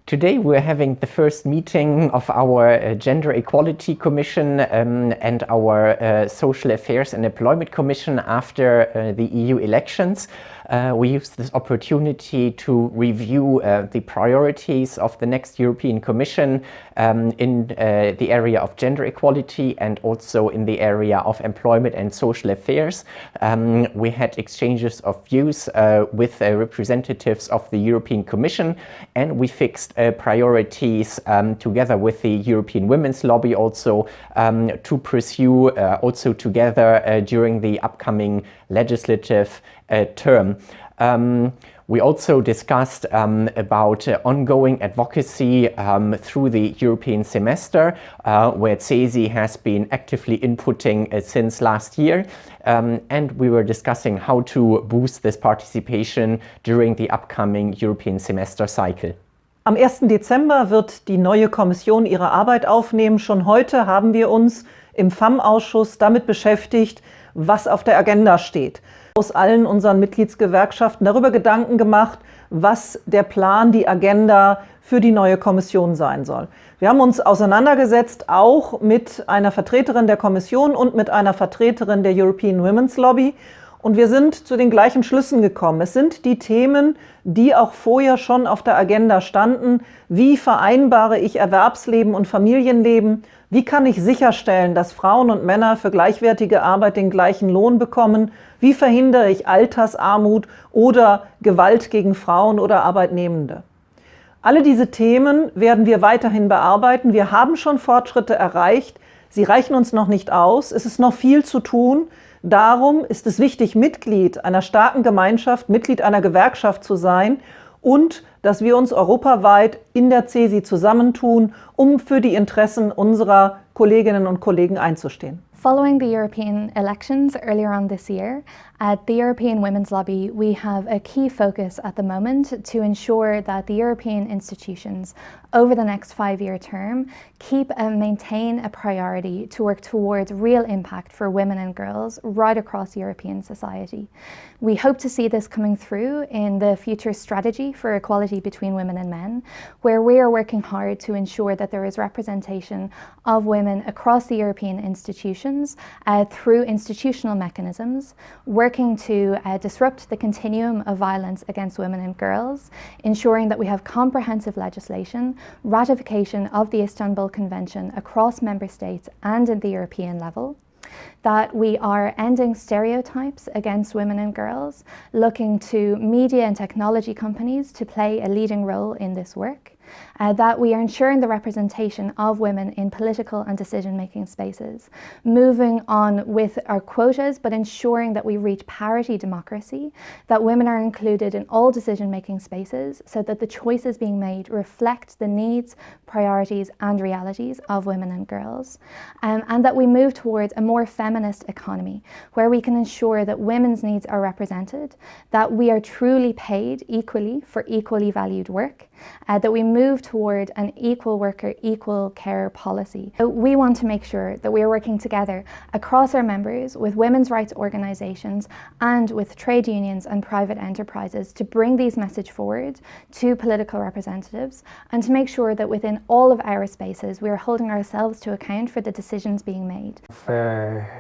Today we're having the first meeting of our Gender Equality Commission and our Social Affairs and Employment Commission after the EU elections. We use this opportunity to review the priorities of the next European Commission in the area of gender equality and also in the area of employment and social affairs. We had exchanges of views with representatives of the European Commission, and we fixed priorities together with the European Women's Lobby also to pursue also together during the upcoming legislative term. We also discussed about ongoing advocacy through the European semester, where CESI has been actively inputting since last year, and we were discussing how to boost this participation during the upcoming European semester cycle. Am 1. Dezember wird die neue Kommission ihre Arbeit aufnehmen. Schon heute haben wir uns im Femm-Ausschuss damit beschäftigt, was auf der Agenda steht. Aus allen unseren Mitgliedsgewerkschaften darüber Gedanken gemacht, was der Plan, die Agenda für die neue Kommission sein soll. Wir haben uns auseinandergesetzt, auch mit einer Vertreterin der Kommission und mit einer Vertreterin der European Women's Lobby. Und wir sind zu den gleichen Schlüssen gekommen. Es sind die Themen, die auch vorher schon auf der Agenda standen. Wie vereinbare ich Erwerbsleben und Familienleben? Wie kann ich sicherstellen, dass Frauen und Männer für gleichwertige Arbeit den gleichen Lohn bekommen? Wie verhindere ich Altersarmut oder Gewalt gegen Frauen oder Arbeitnehmende? Alle diese Themen werden wir weiterhin bearbeiten. Wir haben schon Fortschritte erreicht. Sie reichen uns noch nicht aus. Es ist noch viel zu tun. Darum ist es wichtig, Mitglied einer starken Gemeinschaft, Mitglied einer Gewerkschaft zu sein und dass wir uns europaweit in der CESI zusammentun, um für die Interessen unserer Kolleginnen und Kollegen einzustehen. Following the European elections earlier on this year, at the European Women's Lobby, we have a key focus at the moment to ensure that the European institutions over the next 5-year term keep and maintain a priority to work towards real impact for women and girls right across European society. We hope to see this coming through in the future strategy for equality between women and men, where we are working hard to ensure that there is representation of women across the European institutions through institutional mechanisms, working to disrupt the continuum of violence against women and girls, ensuring that we have comprehensive legislation, ratification of the Istanbul Convention across member states and at the European level, that we are ending stereotypes against women and girls, looking to media and technology companies to play a leading role in this work, that we are ensuring the representation of women in political and decision-making spaces, moving on with our quotas, but ensuring that we reach parity democracy, that women are included in all decision-making spaces so that the choices being made reflect the needs, priorities and realities of women and girls, and that we move towards a more feminist economy where we can ensure that women's needs are represented, that we are truly paid equally for equally valued work, that we move toward an equal worker, equal care policy. So we want to make sure that we are working together across our members with women's rights organisations and with trade unions and private enterprises to bring these messages forward to political representatives and to make sure that within all of our spaces we are holding ourselves to account for the decisions being made.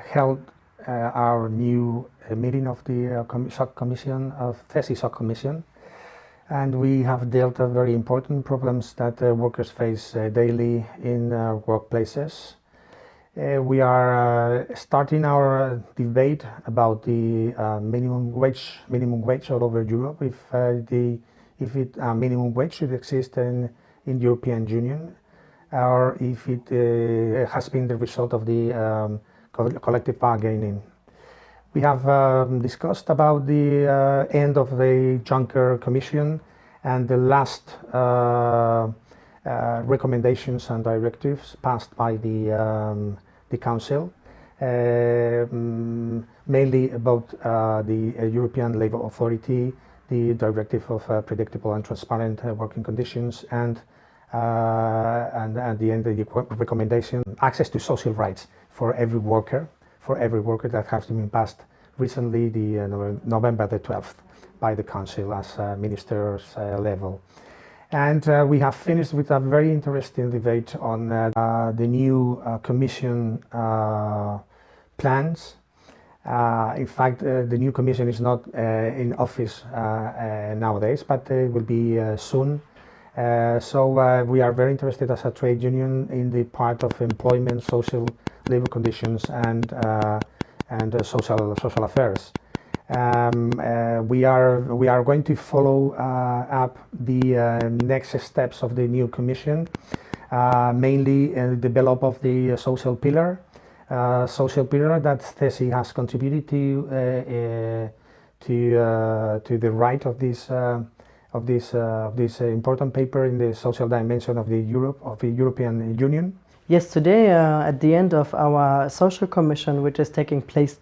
Held our new meeting of the subcommission of CESI subcommission. And we have dealt with very important problems that workers face daily in workplaces. We are starting our debate about the minimum wage all over Europe. If minimum wage should exist in European Union, or if it has been the result of the collective bargaining. We have discussed about the end of the Juncker Commission and the last recommendations and directives passed by the Council, mainly about the European Labour Authority, the Directive of Predictable and Transparent Working Conditions, and at the end of the recommendation, access to social rights for every worker that has been passed recently, the November the 12th, by the Council as ministers level. And we have finished with a very interesting debate on the new Commission plans. In fact, the new Commission is not in office nowadays, but it will be soon. So we are very interested as a trade union in the part of employment, social labor conditions, and social affairs. We are going to follow up the next steps of the new Commission, mainly develop of the social pillar that CESI has contributed to the right of this important paper in the social dimension of the European Union. Yes, today at the end of our social commission, which is taking place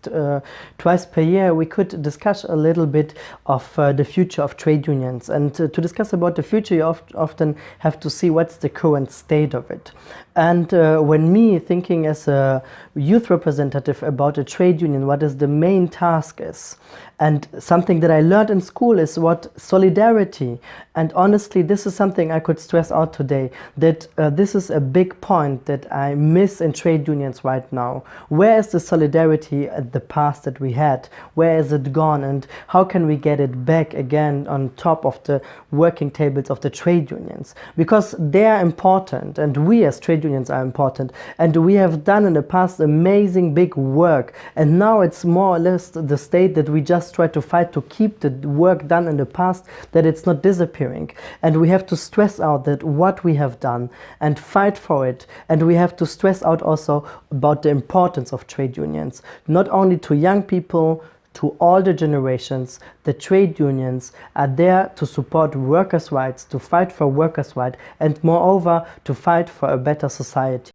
twice per year, we could discuss a little bit of the future of trade unions. And to discuss about the future, you often have to see what's the current state of it. And when me thinking as a youth representative about a trade union, what is the main task is, and something that I learned in school is what solidarity, and honestly this is something I could stress out today, that this is a big point that I miss in trade unions right now. Where is the solidarity at the past that we had? Where is it gone, and how can we get it back again on top of the working tables of the trade unions? Because they are important, and we as trade unions are important, and we have done in the past amazing big work, and now it's more or less the state that we just try to fight to keep the work done in the past, that it's not disappearing. And we have to stress out that what we have done and fight for it, and we have to stress out also about the importance of trade unions, not only to young people, to all the generations. The trade unions are there to support workers' rights, to fight for workers' rights, and moreover to fight for a better society.